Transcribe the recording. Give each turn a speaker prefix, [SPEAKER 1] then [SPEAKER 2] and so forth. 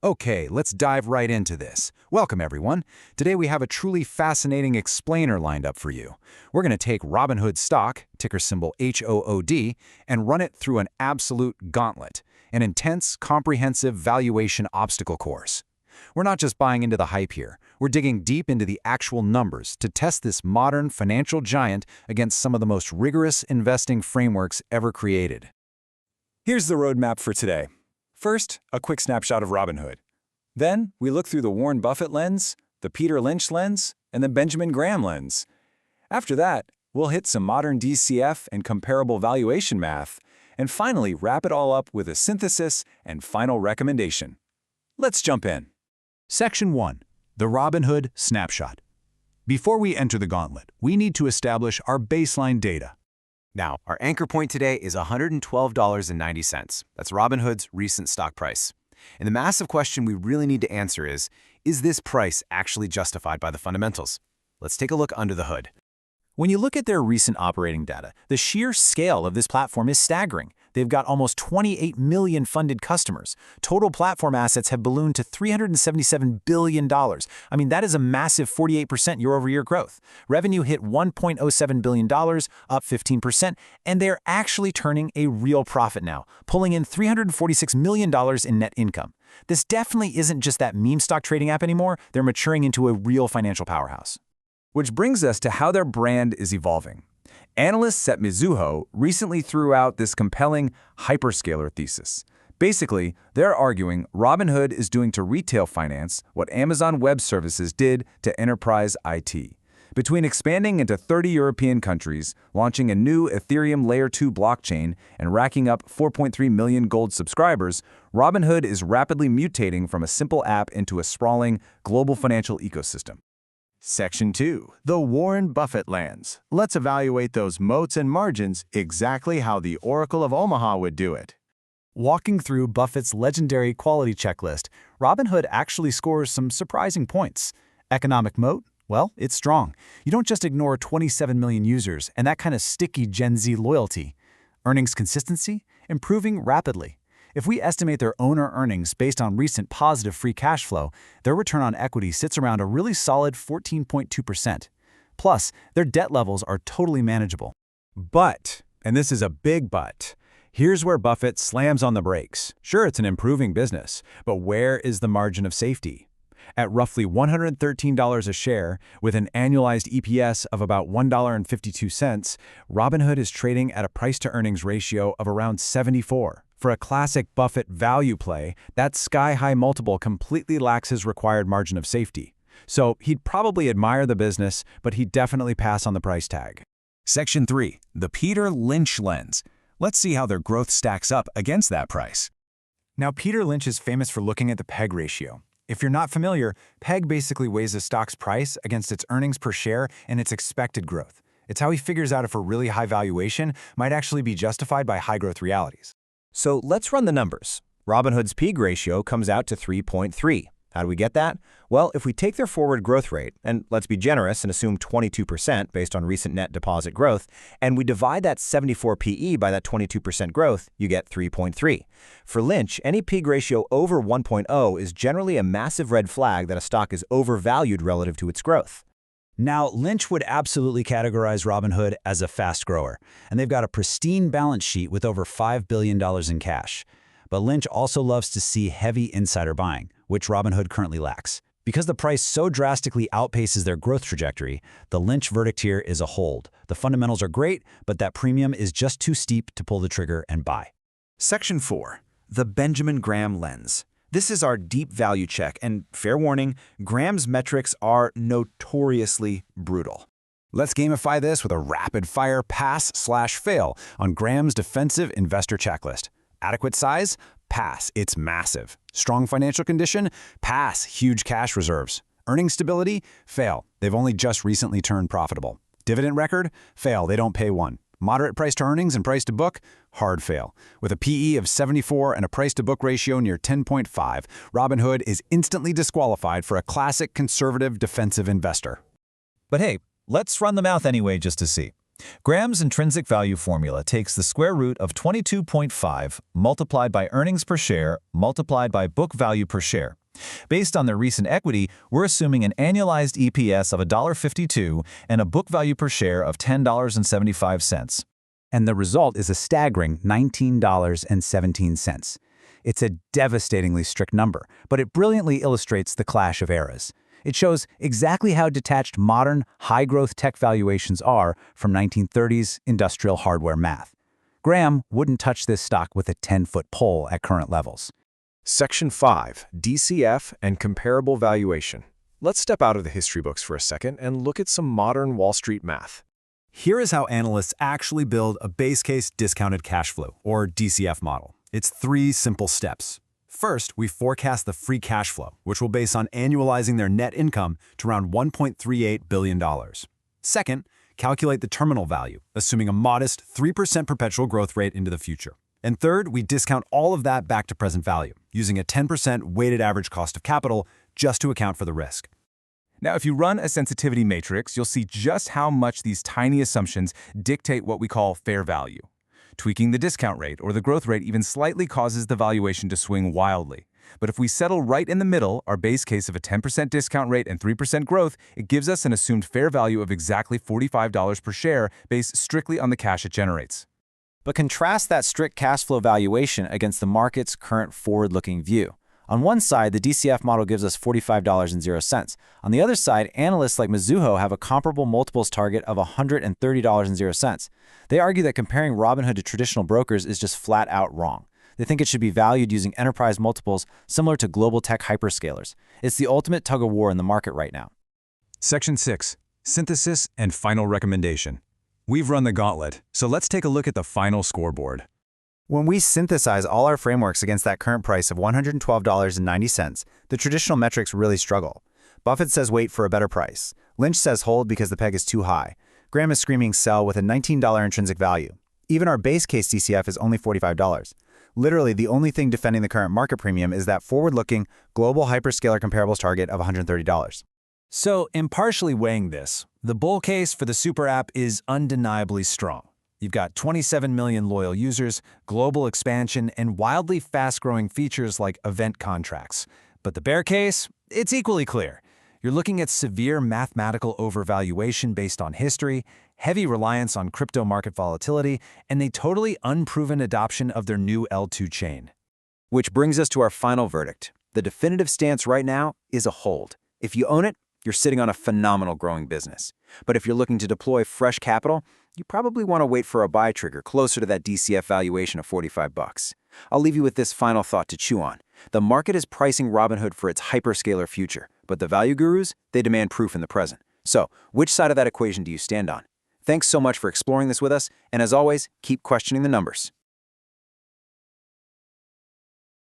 [SPEAKER 1] Okay, let's dive right into this. Welcome, everyone. Today we have a truly fascinating explainer lined up for you. We're going to take Robinhood stock, ticker symbol HOOD, and run it through an absolute gauntlet, an intense, comprehensive valuation obstacle course. We're not just buying into the hype here. We're digging deep into the actual numbers to test this modern financial giant against some of the most rigorous investing frameworks ever created.
[SPEAKER 2] Here's the roadmap for today. First, a quick snapshot of Robinhood. Then, we look through the Warren Buffett lens, the Peter Lynch lens, and the Benjamin Graham lens. After that, we'll hit some modern DCF and comparable valuation math, and finally wrap it all up with a synthesis and final recommendation. Let's jump in.
[SPEAKER 3] Section 1. The Robinhood Snapshot. Before we enter the gauntlet, we need to establish our baseline data.
[SPEAKER 1] Now, our anchor point today is $112.90. That's Robinhood's recent stock price. And the massive question we really need to answer is this price actually justified by the fundamentals? Let's take a look under the hood. When you look at their recent operating data, the sheer scale of this platform is staggering. They've got almost 28 million funded customers. Total platform assets have ballooned to $377 billion. I mean, that is a massive 48% year-over-year growth. Revenue hit $1.07 billion, up 15%, and they're actually turning a real profit now, pulling in $346 million in net income. This definitely isn't just that meme stock trading app anymore. They're maturing into a real financial powerhouse.
[SPEAKER 2] Which brings us to how their brand is evolving. Analysts at Mizuho recently threw out this compelling hyperscaler thesis. Basically, they're arguing Robinhood is doing to retail finance what Amazon Web Services did to enterprise IT. Between expanding into 30 European countries, launching a new Ethereum Layer 2 blockchain, and racking up 4.3 million gold subscribers, Robinhood is rapidly mutating from a simple app into a sprawling global financial ecosystem.
[SPEAKER 3] Section 2. The Warren Buffett lens. Let's evaluate those moats and margins exactly how the Oracle of Omaha would do it.
[SPEAKER 4] Walking through Buffett's legendary quality checklist, Robinhood actually scores some surprising points. Economic moat? Well, it's strong. You don't just ignore 27 million users and that kind of sticky Gen Z loyalty. Earnings consistency? Improving rapidly. If we estimate their owner earnings based on recent positive free cash flow, their return on equity sits around a really solid 14.2%. Plus, their debt levels are totally manageable.
[SPEAKER 1] But, and this is a big but, here's where Buffett slams on the brakes. Sure, it's an improving business, but where is the margin of safety? At roughly $113 a share, with an annualized EPS of about $1.52, Robinhood is trading at a price-to-earnings ratio of around 74. For a classic Buffett value play, that sky-high multiple completely lacks his required margin of safety. So he'd probably admire the business, but he'd definitely pass on the price tag.
[SPEAKER 2] Section 3. The Peter Lynch lens. Let's see how their growth stacks up against that price.
[SPEAKER 4] Now, Peter Lynch is famous for looking at the PEG ratio. If you're not familiar, PEG basically weighs a stock's price against its earnings per share and its expected growth. It's how he figures out if a really high valuation might actually be justified by high-growth realities.
[SPEAKER 1] So let's run the numbers. Robinhood's PEG ratio comes out to 3.3. How do we get that? Well, if we take their forward growth rate, and let's be generous and assume 22% based on recent net deposit growth, and we divide that 74 PE by that 22% growth, you get 3.3. For Lynch, any PEG ratio over 1.0 is generally a massive red flag that a stock is overvalued relative to its growth.
[SPEAKER 4] Now, Lynch would absolutely categorize Robinhood as a fast grower, and they've got a pristine balance sheet with over $5 billion in cash. But Lynch also loves to see heavy insider buying, which Robinhood currently lacks. Because the price so drastically outpaces their growth trajectory, the Lynch verdict here is a hold. The fundamentals are great, but that premium is just too steep to pull the trigger and buy.
[SPEAKER 1] Section 4. The Benjamin Graham lens. This is our deep value check, and fair warning, Graham's metrics are notoriously brutal. Let's gamify this with a rapid-fire pass/fail on Graham's defensive investor checklist. Adequate size? Pass, it's massive. Strong financial condition? Pass, huge cash reserves. Earning stability? Fail, they've only just recently turned profitable. Dividend record? Fail, they don't pay one. Moderate price to earnings and price to book? Hard fail. With a PE of 74 and a price to book ratio near 10.5, Robinhood is instantly disqualified for a classic conservative defensive investor.
[SPEAKER 4] But hey, let's run the math anyway just to see.
[SPEAKER 2] Graham's intrinsic value formula takes the square root of 22.5 multiplied by earnings per share multiplied by book value per share. Based on their recent equity, we're assuming an annualized EPS of $1.52 and a book value per share of $10.75.
[SPEAKER 4] And the result is a staggering $19.17. It's a devastatingly strict number, but it brilliantly illustrates the clash of eras. It shows exactly how detached modern, high-growth tech valuations are from 1930s industrial hardware math. Graham wouldn't touch this stock with a 10-foot pole at current levels.
[SPEAKER 1] Section 5, DCF and Comparable Valuation. Let's step out of the history books for a second and look at some modern Wall Street math.
[SPEAKER 4] Here is how analysts actually build a base case discounted cash flow, or DCF model. It's 3 simple steps. First, we forecast the free cash flow, which will base on annualizing their net income to around $1.38 billion. Second, calculate the terminal value, assuming a modest 3% perpetual growth rate into the future. And third, we discount all of that back to present value, using a 10% weighted average cost of capital just to account for the risk.
[SPEAKER 2] Now, if you run a sensitivity matrix, you'll see just how much these tiny assumptions dictate what we call fair value. Tweaking the discount rate or the growth rate even slightly causes the valuation to swing wildly. But if we settle right in the middle, our base case of a 10% discount rate and 3% growth, it gives us an assumed fair value of exactly $45 per share based strictly on the cash it generates.
[SPEAKER 5] But contrast that strict cash flow valuation against the market's current forward-looking view. On one side, the DCF model gives us $45.00. On the other side, analysts like Mizuho have a comparable multiples target of $130.00. They argue that comparing Robinhood to traditional brokers is just flat out wrong. They think it should be valued using enterprise multiples similar to global tech hyperscalers. It's the ultimate tug-of-war in the market right now.
[SPEAKER 2] Section 6. Synthesis and Final Recommendation. We've run the gauntlet, so let's take a look at the final scoreboard.
[SPEAKER 5] When we synthesize all our frameworks against that current price of $112.90, the traditional metrics really struggle. Buffett says wait for a better price. Lynch says hold because the peg is too high. Graham is screaming sell with a $19 intrinsic value. Even our base case DCF is only $45. Literally, the only thing defending the current market premium is that forward-looking global hyperscaler comparables target of $130.
[SPEAKER 4] So, impartially weighing this, the bull case for the super app is undeniably strong. You've got 27 million loyal users, global expansion, and wildly fast-growing features like event contracts. But the bear case? It's equally clear. You're looking at severe mathematical overvaluation based on history, heavy reliance on crypto market volatility, and a totally unproven adoption of their new L2 chain.
[SPEAKER 5] Which brings us to our final verdict. The definitive stance right now is a hold. If you own it, you're sitting on a phenomenal growing business. But if you're looking to deploy fresh capital, you probably want to wait for a buy trigger closer to that DCF valuation of $45. I'll leave you with this final thought to chew on. The market is pricing Robinhood for its hyperscaler future, but the value gurus, they demand proof in the present. So, which side of that equation do you stand on? Thanks so much for exploring this with us, and as always, keep questioning the numbers.